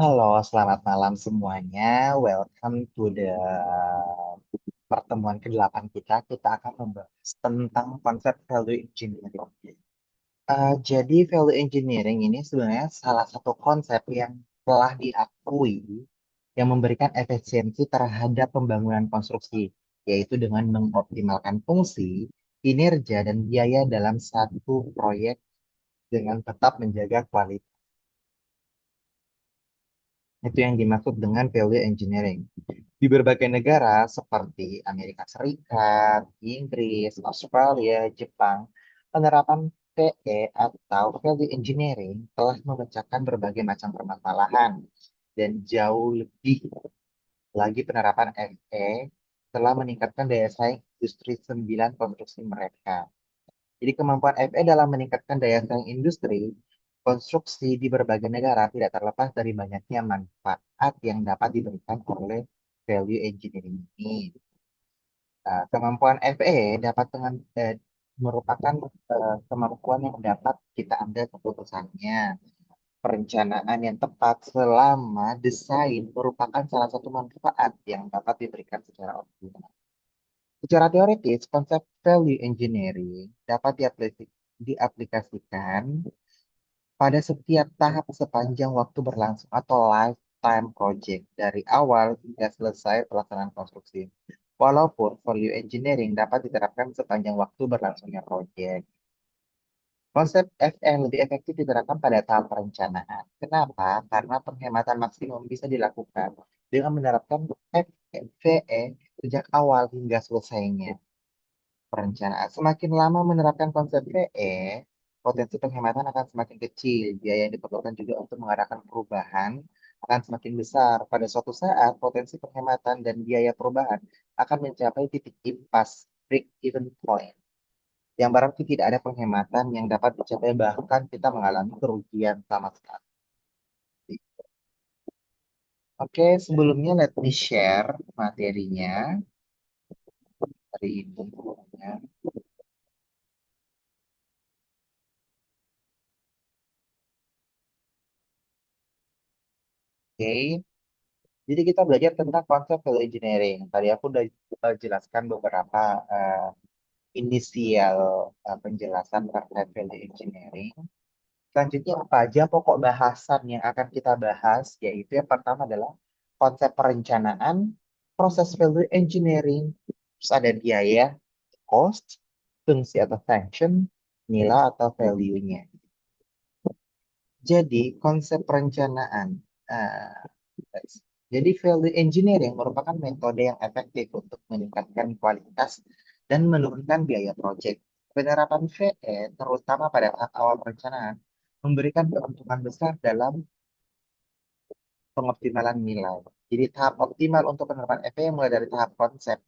Halo, selamat malam semuanya. Welcome to the pertemuan ke-8 kita. Kita akan membahas tentang konsep value engineering. Jadi value engineering ini sebenarnya salah satu konsep yang telah diakui yang memberikan efisiensi terhadap pembangunan konstruksi, yaitu dengan mengoptimalkan fungsi, kinerja, dan biaya dalam satu proyek dengan tetap menjaga kualitas. Itu yang dimaksud dengan value engineering. Di berbagai negara seperti Amerika Serikat, Inggris, Australia, Jepang, penerapan VE atau value engineering telah memecahkan berbagai macam permasalahan dan jauh lebih lagi penerapan FE telah meningkatkan daya saing industri 9 konstruksi mereka. Jadi kemampuan FE dalam meningkatkan daya saing industri konstruksi di berbagai negara tidak terlepas dari banyaknya manfaat yang dapat diberikan oleh value engineering ini. Kemampuan FE dapat merupakan kemampuan yang dapat kita ambil keputusannya. Perencanaan yang tepat selama desain merupakan salah satu manfaat yang dapat diberikan secara optimal. Secara teoritis, konsep value engineering dapat diaplikasikan pada setiap tahap sepanjang waktu berlangsung atau lifetime project dari awal hingga selesai pelaksanaan konstruksi. Walaupun value engineering dapat diterapkan sepanjang waktu berlangsungnya project. Konsep FE lebih efektif diterapkan pada tahap perencanaan. Kenapa? Karena penghematan maksimum bisa dilakukan dengan menerapkan VE sejak awal hingga selesainya perencanaan. Semakin lama menerapkan konsep PE, potensi penghematan akan semakin kecil. Biaya yang diperlukan juga untuk mengadakan perubahan akan semakin besar. Pada suatu saat, potensi penghematan dan biaya perubahan akan mencapai titik impas, break-even point. Yang berarti tidak ada penghematan yang dapat dicapai, bahkan kita mengalami kerugian sama sekali. Oke, sebelumnya let me share materinya hari ini. Oke, jadi kita belajar tentang konsep value engineering. Tadi aku udah jelaskan beberapa eh, inisial penjelasan terkait value engineering. Selanjutnya apa aja pokok bahasan yang akan kita bahas, yaitu yang pertama adalah konsep perencanaan, proses value engineering, terus ada biaya, cost, fungsi atau function, nilai atau value-nya. Jadi konsep perencanaan. eh, Jadi value engineering merupakan metode yang efektif untuk meningkatkan kualitas dan menurunkan biaya proyek. Penerapan VE, terutama pada tahap awal perencanaan, memberikan keuntungan besar dalam pengoptimalan nilai. Jadi tahap optimal untuk penerapan FE mulai dari tahap konsep.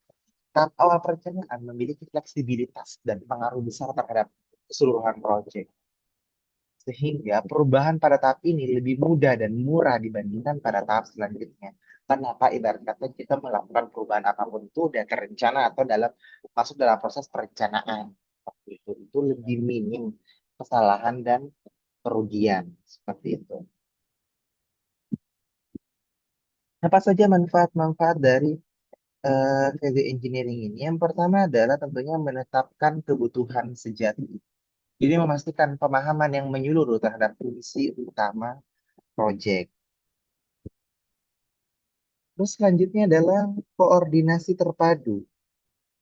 Tahap awal perencanaan memiliki fleksibilitas dan pengaruh besar terhadap keseluruhan proyek. Sehingga perubahan pada tahap ini lebih mudah dan murah dibandingkan pada tahap selanjutnya. Kenapa ibarat kata kita melakukan perubahan apapun itu udah terencana atau masuk dalam proses perencanaan. Itu lebih minim kesalahan dan kerugian seperti itu. Apa saja manfaat-manfaat dari value engineering ini? Yang pertama adalah tentunya menetapkan kebutuhan sejati. Jadi memastikan pemahaman yang menyeluruh terhadap fungsi utama proyek. Terus selanjutnya adalah koordinasi terpadu,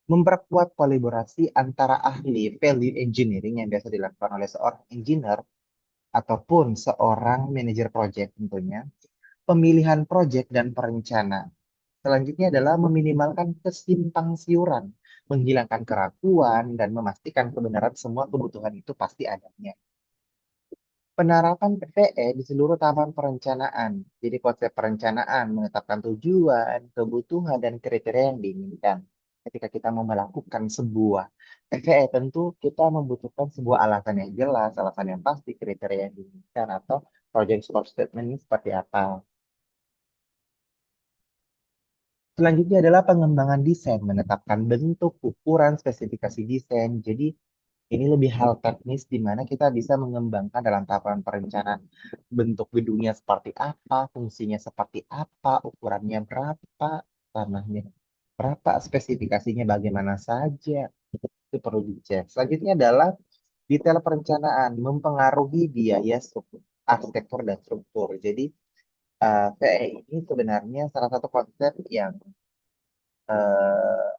memperkuat kolaborasi antara ahli value engineering yang biasa dilakukan oleh seorang engineer ataupun seorang manajer project tentunya, pemilihan project dan perencana. Selanjutnya adalah meminimalkan kesimpang siuran, menghilangkan keraguan, dan memastikan kebenaran semua kebutuhan itu pasti adanya. Penerapan PVE di seluruh tahapan perencanaan. Jadi konsep perencanaan menetapkan tujuan, kebutuhan, dan kriteria yang diinginkan. Ketika kita mau melakukan sebuah PVE, tentu kita membutuhkan sebuah alasan yang jelas, alasan yang pasti, kriteria yang diinginkan, atau project scope statement ini seperti apa. Selanjutnya adalah pengembangan desain, menetapkan bentuk, ukuran, spesifikasi desain. Jadi Ini lebih hal teknis di mana kita bisa mengembangkan dalam tahapan perencanaan bentuk gedungnya seperti apa, fungsinya seperti apa, ukurannya berapa, tanahnya berapa, spesifikasinya bagaimana saja. Itu perlu dicek. Selanjutnya adalah detail perencanaan mempengaruhi biaya struktur, arsitektur dan struktur. Jadi VE ini sebenarnya salah satu konsep yang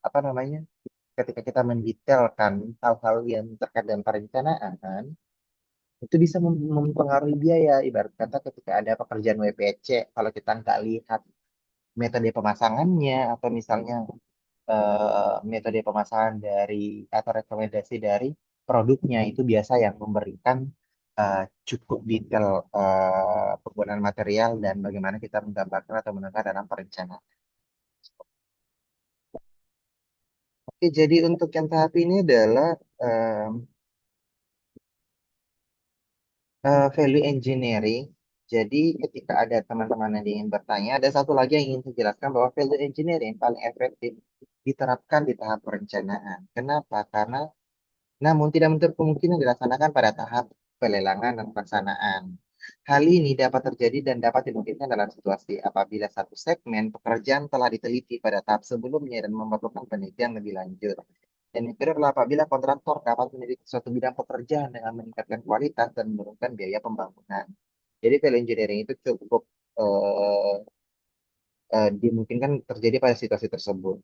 apa namanya? Ketika kita mendetailkan hal-hal yang terkait dengan perencanaan, itu bisa mempengaruhi biaya. Ibarat kata ketika ada pekerjaan WPC, kalau kita nggak lihat metode pemasangannya atau misalnya metode pemasangan dari atau rekomendasi dari produknya itu biasa yang memberikan eh, cukup detail penggunaan material dan bagaimana kita menggambarkan atau menengah dalam perencanaan. Oke, jadi untuk yang tahap ini adalah em, value engineering. Jadi ketika ada teman-teman yang ingin bertanya, ada satu lagi yang ingin saya jelaskan bahwa value engineering paling efektif diterapkan di tahap perencanaan. Kenapa? Karena namun tidak menutup kemungkinan dilaksanakan pada tahap pelelangan dan pelaksanaan. Hal ini dapat terjadi dan dapat dimungkinkan dalam situasi apabila satu segmen pekerjaan telah diteliti pada tahap sebelumnya dan memerlukan penelitian lebih lanjut. Dan yang kedua adalah apabila kontraktor dapat meneliti suatu bidang pekerjaan dengan meningkatkan kualitas dan menurunkan biaya pembangunan. Jadi value engineering itu cukup eh, dimungkinkan terjadi pada situasi tersebut.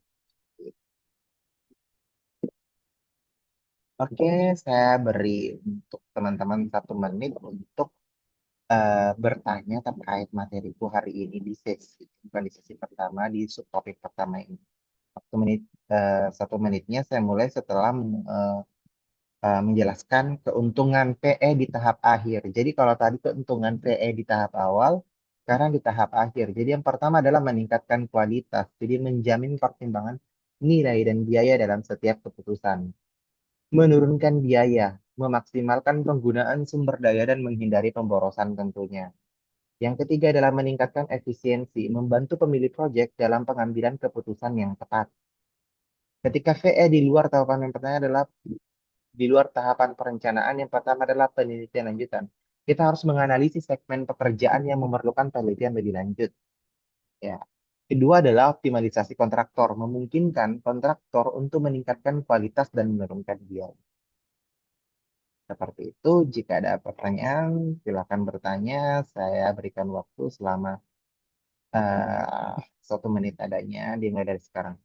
Oke, saya beri untuk teman-teman 1 menit untuk bertanya terkait materiku hari ini di sesi, bukan di sesi pertama, di subtopik pertama ini. 1 menit, 1 menitnya saya mulai setelah menjelaskan keuntungan PE di tahap akhir. Jadi kalau tadi keuntungan PE di tahap awal, sekarang di tahap akhir. Jadi yang pertama adalah meningkatkan kualitas. Jadi menjamin pertimbangan nilai dan biaya dalam setiap keputusan. Menurunkan biaya, memaksimalkan penggunaan sumber daya dan menghindari pemborosan tentunya. Yang ketiga adalah meningkatkan efisiensi, membantu pemilik proyek dalam pengambilan keputusan yang tepat. Ketika VE di luar tahapan yang pertama adalah di luar tahapan perencanaan, yang pertama adalah penelitian lanjutan. Kita harus menganalisis segmen pekerjaan yang memerlukan penelitian lebih lanjut. Ya. Kedua adalah optimalisasi kontraktor, memungkinkan kontraktor untuk meningkatkan kualitas dan menurunkan biaya. Seperti itu, jika ada pertanyaan, silakan bertanya. Saya berikan waktu selama eh, 1 menit adanya, dimulai dari sekarang.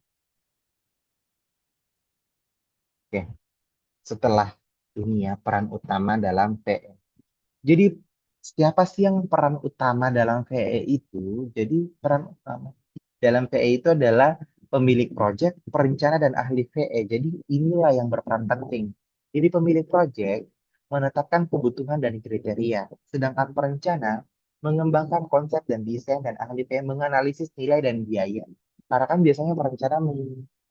Oke, setelah ini ya, peran utama dalam PE. Jadi, siapa sih yang peran utama dalam PE itu? Jadi, peran utama dalam PE itu adalah pemilik proyek, perencana, dan ahli PE. Jadi, inilah yang berperan penting. Jadi, pemilik proyek menetapkan kebutuhan dan kriteria, sedangkan perencana mengembangkan konsep dan desain, dan ahli PE menganalisis nilai dan biaya. Karena kan biasanya perencana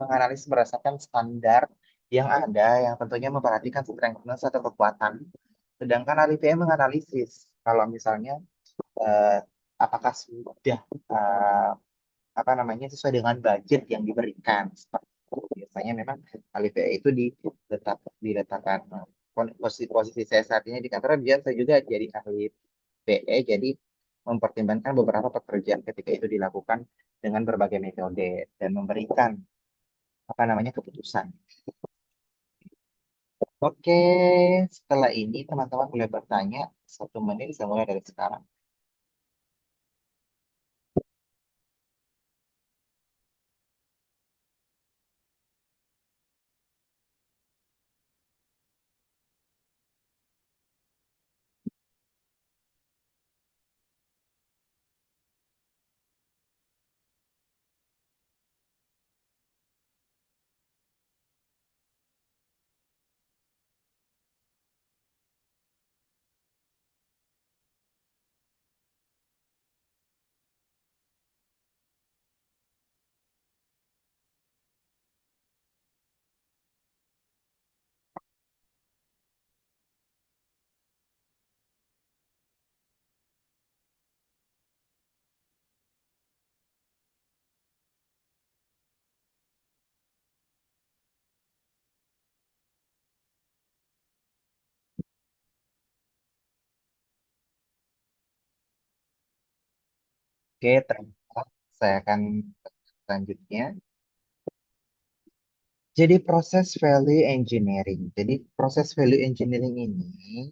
menganalisis berdasarkan standar yang ada, yang tentunya memperhatikan strength atau kekuatan. Sedangkan ahli PM menganalisis kalau misalnya eh, apakah sudah eh, apa namanya sesuai dengan budget yang diberikan. Seperti itu. Biasanya memang ahli PE itu diletakkan posisi saya saat ini di kantor dia saya juga jadi ahli PE, jadi mempertimbangkan beberapa pekerjaan ketika itu dilakukan dengan berbagai metode dan memberikan apa namanya keputusan. Oke, setelah ini teman-teman boleh bertanya 1 menit, saya mulai dari sekarang. Oke, saya akan selanjutnya. Jadi proses value engineering. Jadi proses value engineering ini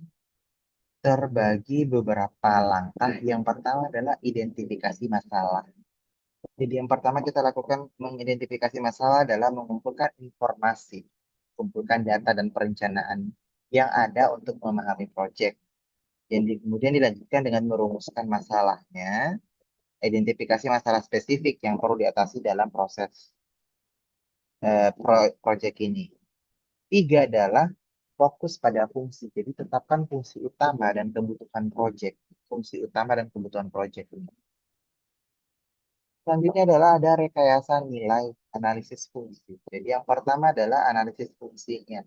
terbagi beberapa langkah. Yang pertama adalah identifikasi masalah. Jadi yang pertama kita lakukan mengidentifikasi masalah adalah mengumpulkan informasi, kumpulkan data dan perencanaan yang ada untuk memahami proyek. Kemudian dilanjutkan dengan merumuskan masalahnya, identifikasi masalah spesifik yang perlu diatasi dalam proses proyek ini. Tiga adalah fokus pada fungsi. Jadi tetapkan fungsi utama dan kebutuhan proyek. Fungsi utama dan kebutuhan proyek ini. Selanjutnya adalah ada rekayasa nilai analisis fungsi. Jadi yang pertama adalah analisis fungsinya.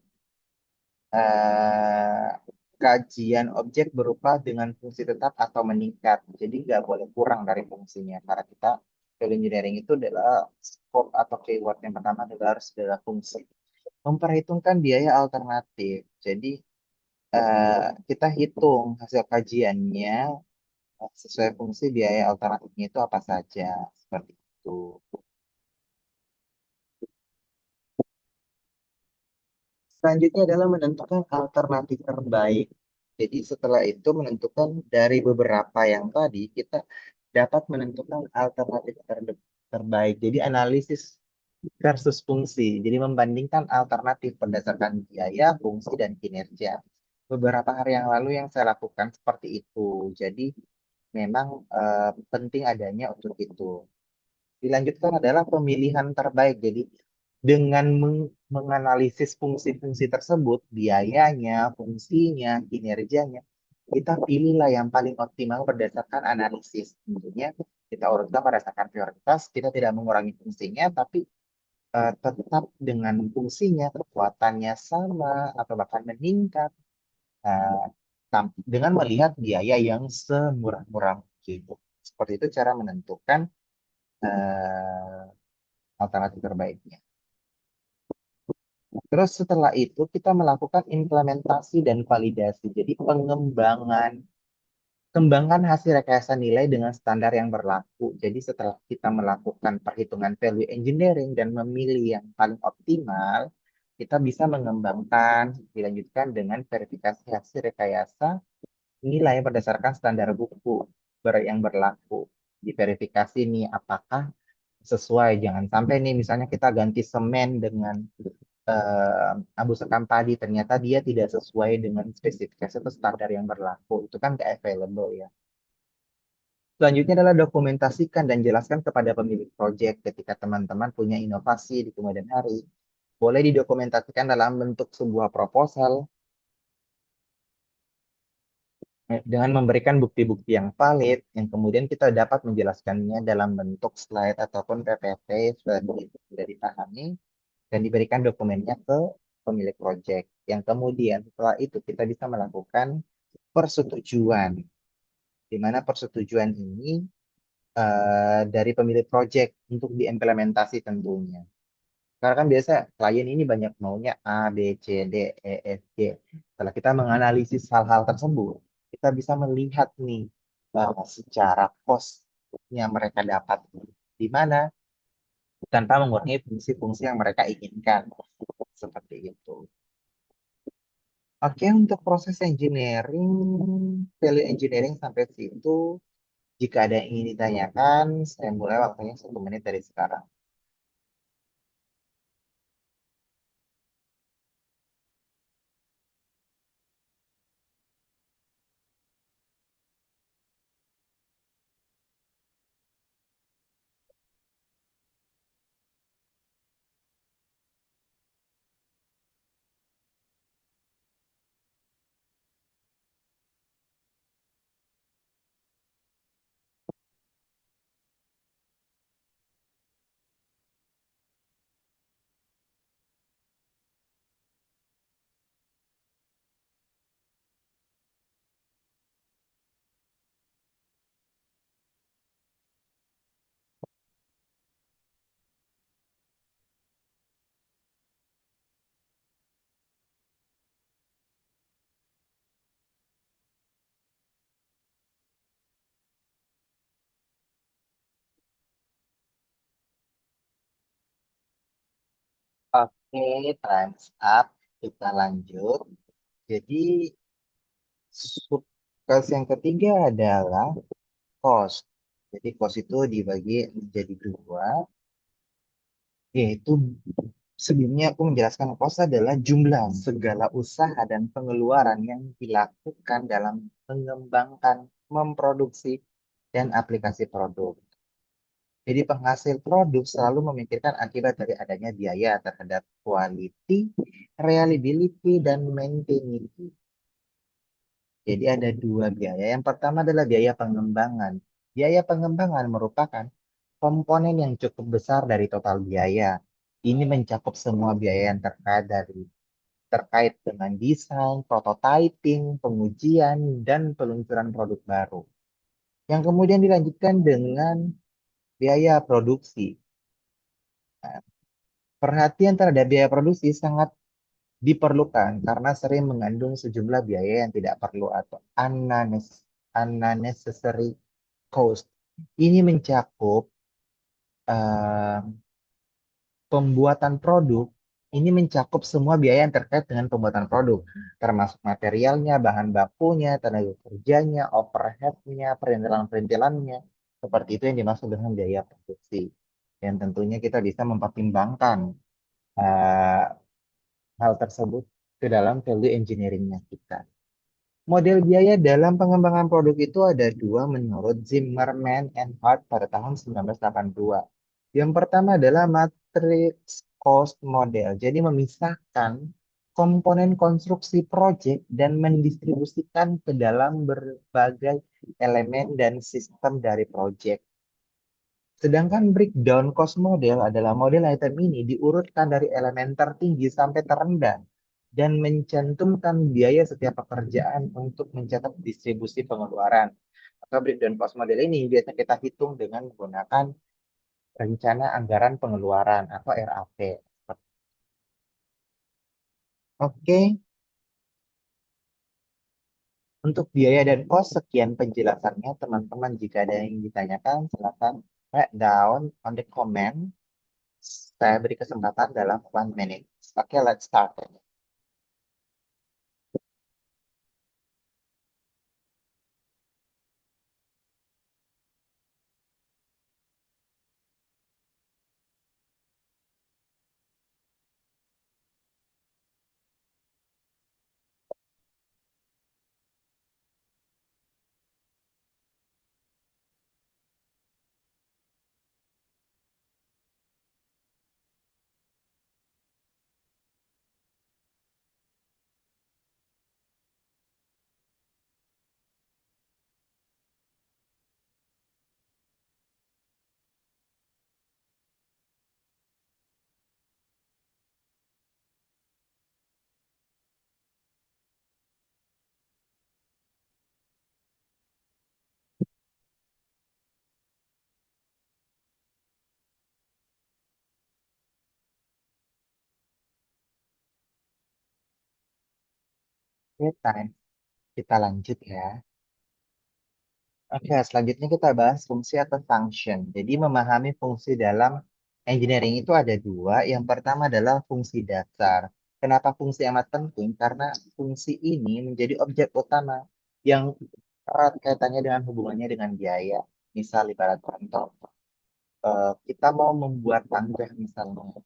Eh, Kajian objek berupa dengan fungsi tetap atau meningkat. Jadi nggak boleh kurang dari fungsinya. Karena kita value engineering itu adalah scope atau keyword yang pertama adalah harus adalah fungsi. Memperhitungkan biaya alternatif. Jadi kita hitung hasil kajiannya sesuai fungsi biaya alternatifnya itu apa saja. Seperti itu. Selanjutnya adalah menentukan alternatif terbaik. Jadi setelah itu menentukan dari beberapa yang tadi kita dapat menentukan alternatif terbaik. Jadi analisis versus fungsi. Jadi membandingkan alternatif berdasarkan biaya, fungsi, dan kinerja. Beberapa hari yang lalu yang saya lakukan seperti itu. Jadi memang penting adanya untuk itu. Dilanjutkan adalah pemilihan terbaik. Jadi dengan menganalisis fungsi-fungsi tersebut, biayanya, fungsinya, kinerjanya, kita pilihlah yang paling optimal berdasarkan analisis. Tentunya kita urutkan berdasarkan prioritas, kita tidak mengurangi fungsinya, tapi tetap dengan fungsinya, kekuatannya sama, atau bahkan meningkat, eh, dengan melihat biaya yang semurah-murah mungkin. Seperti itu cara menentukan eh, alternatif terbaiknya. Terus setelah itu kita melakukan implementasi dan validasi. Jadi pengembangan, kembangkan hasil rekayasa nilai dengan standar yang berlaku. Jadi setelah kita melakukan perhitungan value engineering dan memilih yang paling optimal, kita bisa mengembangkan, dilanjutkan dengan verifikasi hasil rekayasa nilai berdasarkan standar buku yang berlaku. Diverifikasi nih apakah sesuai. Jangan sampai nih misalnya kita ganti semen dengan abu sekam padi ternyata dia tidak sesuai dengan spesifikasi atau standar yang berlaku. Itu kan nggak available ya. Selanjutnya adalah dokumentasikan dan jelaskan kepada pemilik proyek ketika teman-teman punya inovasi di kemudian hari. Boleh didokumentasikan dalam bentuk sebuah proposal dengan memberikan bukti-bukti yang valid yang kemudian kita dapat menjelaskannya dalam bentuk slide ataupun PPT sudah dipahami dan diberikan dokumennya ke pemilik proyek. Yang kemudian setelah itu kita bisa melakukan persetujuan, di mana persetujuan ini dari pemilik proyek untuk diimplementasi tentunya. Karena kan biasa klien ini banyak maunya A, B, C, D, E, F, G. Setelah kita menganalisis hal-hal tersebut, kita bisa melihat nih secara cost yang mereka dapat di mana tanpa mengurangi fungsi-fungsi yang mereka inginkan. Seperti itu. Oke, untuk proses engineering, value engineering sampai situ, jika ada yang ingin ditanyakan, saya mulai waktunya 1 menit dari sekarang. Oke, time's up. Kita lanjut. Jadi, subclass yang ketiga adalah cost. Jadi, cost itu dibagi menjadi dua, yaitu sebelumnya aku menjelaskan cost adalah jumlah segala usaha dan pengeluaran yang dilakukan dalam mengembangkan, memproduksi, dan aplikasi produk. Jadi penghasil produk selalu memikirkan akibat dari adanya biaya terhadap quality, reliability, dan maintainability. Jadi ada dua biaya. Yang pertama adalah biaya pengembangan. Biaya pengembangan merupakan komponen yang cukup besar dari total biaya. Ini mencakup semua biaya yang terkait dengan desain, prototyping, pengujian, dan peluncuran produk baru. Yang kemudian dilanjutkan dengan biaya produksi. Nah, perhatian terhadap biaya produksi sangat diperlukan karena sering mengandung sejumlah biaya yang tidak perlu atau unnecessary cost. Ini mencakup eh, pembuatan produk. Ini mencakup semua biaya yang terkait dengan pembuatan produk, termasuk materialnya, bahan bakunya, tenaga kerjanya, overhead-nya, perintilan-perintilannya. Seperti itu yang dimaksud dengan biaya produksi. Dan tentunya kita bisa mempertimbangkan eh, hal tersebut ke dalam value engineering-nya kita. Model biaya dalam pengembangan produk itu ada dua menurut Zimmerman and Hart pada tahun 1982. Yang pertama adalah matrix cost model. Jadi memisahkan komponen konstruksi project dan mendistribusikan ke dalam berbagai elemen dan sistem dari project. Sedangkan breakdown cost model adalah model item ini diurutkan dari elemen tertinggi sampai terendah dan mencantumkan biaya setiap pekerjaan untuk mencatat distribusi pengeluaran. Maka breakdown cost model ini biasa kita hitung dengan menggunakan rencana anggaran pengeluaran atau RAP. Oke, untuk biaya dan cost sekian penjelasannya teman-teman. Jika ada yang ditanyakan silakan write down on the comment. Saya beri kesempatan dalam 1 menit. Oke, let's start. Oke, time. Kita lanjut ya. Oke, selanjutnya kita bahas fungsi atau function. Jadi memahami fungsi dalam engineering itu ada dua. Yang pertama adalah fungsi dasar. Kenapa fungsi amat penting? Karena fungsi ini menjadi objek utama yang erat kaitannya dengan hubungannya dengan biaya. Misal ibarat contoh, kita mau membuat tangga misalnya.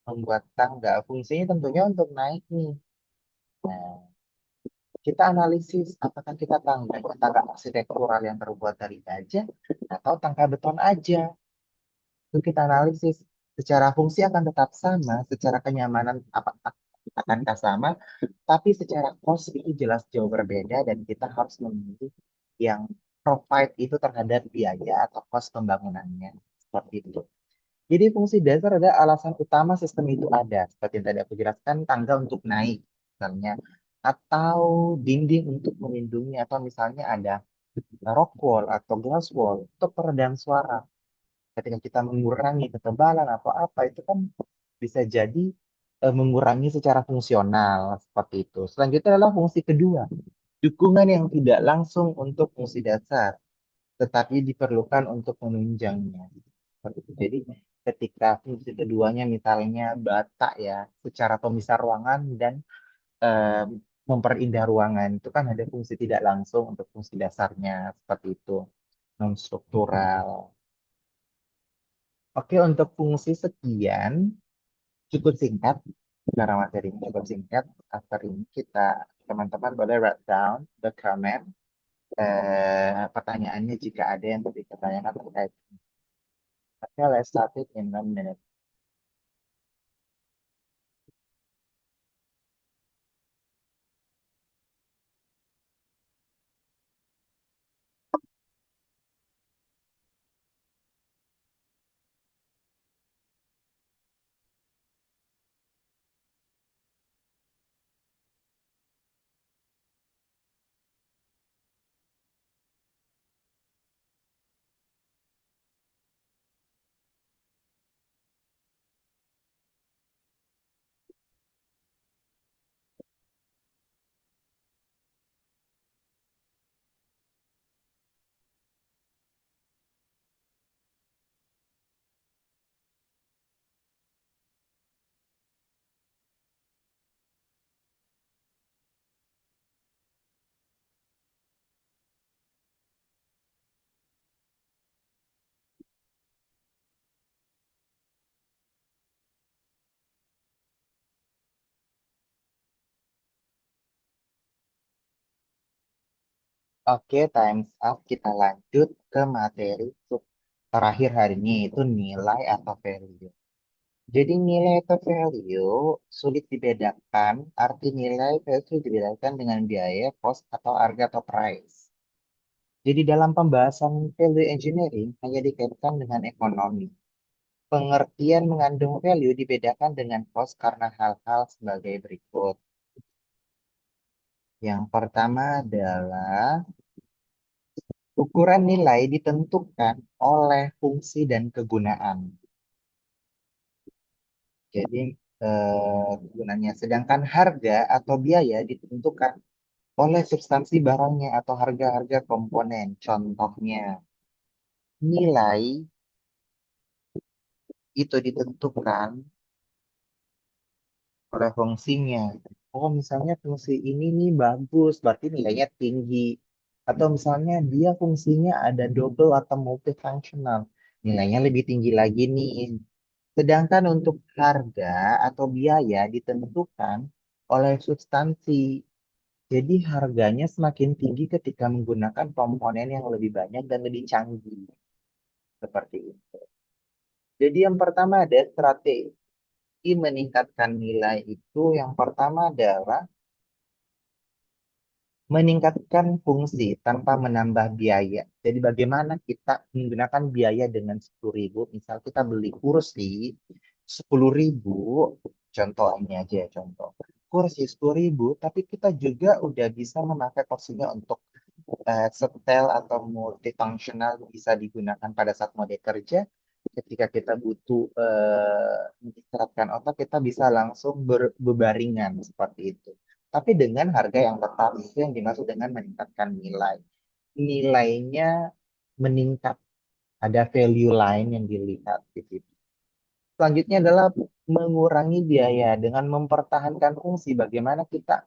Membuat tangga, fungsinya tentunya untuk naik nih. Nah, kita analisis apakah kita tangga arsitektural yang terbuat dari baja atau tangga beton aja. Itu kita analisis. Secara fungsi akan tetap sama, secara kenyamanan akankah sama, tapi secara cost itu jelas jauh berbeda dan kita harus memilih yang provide itu terhadap biaya atau cost pembangunannya. Seperti itu. Jadi fungsi dasar adalah alasan utama sistem itu ada. Seperti yang tadi aku jelaskan, tangga untuk naik misalnya. Atau dinding untuk melindungi. Atau misalnya ada rock wall atau glass wall untuk peredam suara. Ketika kita mengurangi ketebalan atau apa, itu kan bisa jadi mengurangi secara fungsional. Seperti itu. Selanjutnya adalah fungsi kedua. Dukungan yang tidak langsung untuk fungsi dasar. Tetapi diperlukan untuk menunjangnya. Seperti itu. Jadi Ketika fungsi keduanya misalnya bata ya, secara pemisah ruangan dan eh, memperindah ruangan, itu kan ada fungsi tidak langsung untuk fungsi dasarnya seperti itu, non struktural. Oke, untuk fungsi sekian cukup singkat karena materinya cukup singkat. After ini kita teman-teman boleh write down the comment, pertanyaannya jika ada yang tadi ditanyakan terkait. Oke, let's start it in a minute. Oke, times up. Kita lanjut ke materi terakhir hari ini, yaitu nilai atau value. Jadi nilai atau value sulit dibedakan. Arti nilai value dibedakan dengan biaya, cost, atau harga atau price. Jadi dalam pembahasan value engineering hanya dikaitkan dengan ekonomi. Pengertian mengandung value dibedakan dengan cost karena hal-hal sebagai berikut. Yang pertama adalah ukuran nilai ditentukan oleh fungsi dan kegunaan. Jadi gunanya. Sedangkan harga atau biaya ditentukan oleh substansi barangnya atau harga-harga komponen. Contohnya, nilai itu ditentukan oleh fungsinya. Oh, misalnya fungsi ini nih bagus, berarti nilainya tinggi. Atau misalnya dia fungsinya ada double atau multifunctional, nilainya lebih tinggi lagi nih. Sedangkan untuk harga atau biaya ditentukan oleh substansi. Jadi harganya semakin tinggi ketika menggunakan komponen yang lebih banyak dan lebih canggih. Seperti itu. Jadi yang pertama ada strategi meningkatkan nilai itu. Yang pertama adalah meningkatkan fungsi tanpa menambah biaya. Jadi bagaimana kita menggunakan biaya dengan 10.000, misal kita beli kursi 10.000, contoh ini aja ya contoh. Kursi 10.000, tapi kita juga udah bisa memakai kursinya untuk setel atau multifunctional, bisa digunakan pada saat mode kerja. Ketika kita butuh mengistirahatkan otak, kita bisa langsung berbaringan seperti itu. Tapi dengan harga yang tetap, itu yang dimaksud dengan meningkatkan nilai. Nilainya meningkat, ada value lain yang dilihat di situ. Selanjutnya adalah mengurangi biaya dengan mempertahankan fungsi. Bagaimana kita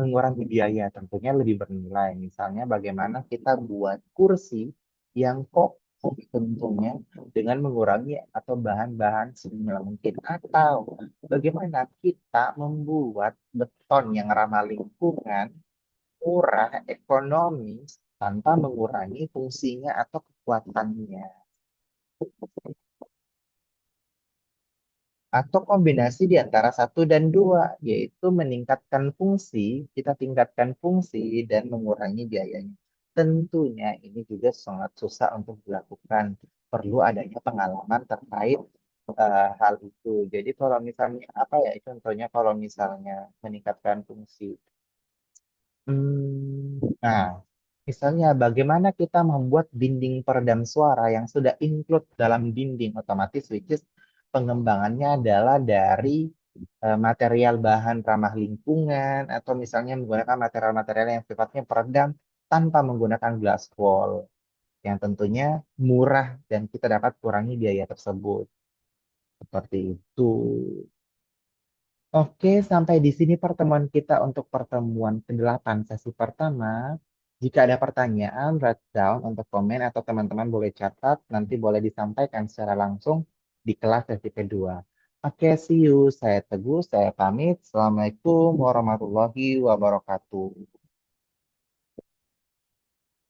mengurangi biaya tentunya lebih bernilai. Misalnya bagaimana kita buat kursi yang kokoh tentunya dengan mengurangi atau bahan-bahan seminimal mungkin. Atau bagaimana kita membuat beton yang ramah lingkungan, murah, ekonomis, tanpa mengurangi fungsinya atau kekuatannya. Atau kombinasi di antara satu dan dua, yaitu meningkatkan fungsi, kita tingkatkan fungsi dan mengurangi biayanya. Tentunya ini juga sangat susah untuk dilakukan. Perlu adanya pengalaman terkait hal itu. Jadi kalau misalnya apa ya, contohnya kalau misalnya meningkatkan fungsi. Nah, misalnya bagaimana kita membuat dinding peredam suara yang sudah include dalam dinding otomatis, which is pengembangannya adalah dari material bahan ramah lingkungan atau misalnya menggunakan material-material yang sifatnya peredam tanpa menggunakan glass wall yang tentunya murah dan kita dapat kurangi biaya tersebut. Seperti itu. Oke, sampai di sini pertemuan kita untuk pertemuan ke-8 sesi pertama. Jika ada pertanyaan, write down untuk komen atau teman-teman boleh catat, nanti boleh disampaikan secara langsung di kelas sesi kedua. Oke, see you. Saya Teguh, saya pamit. Assalamualaikum warahmatullahi wabarakatuh.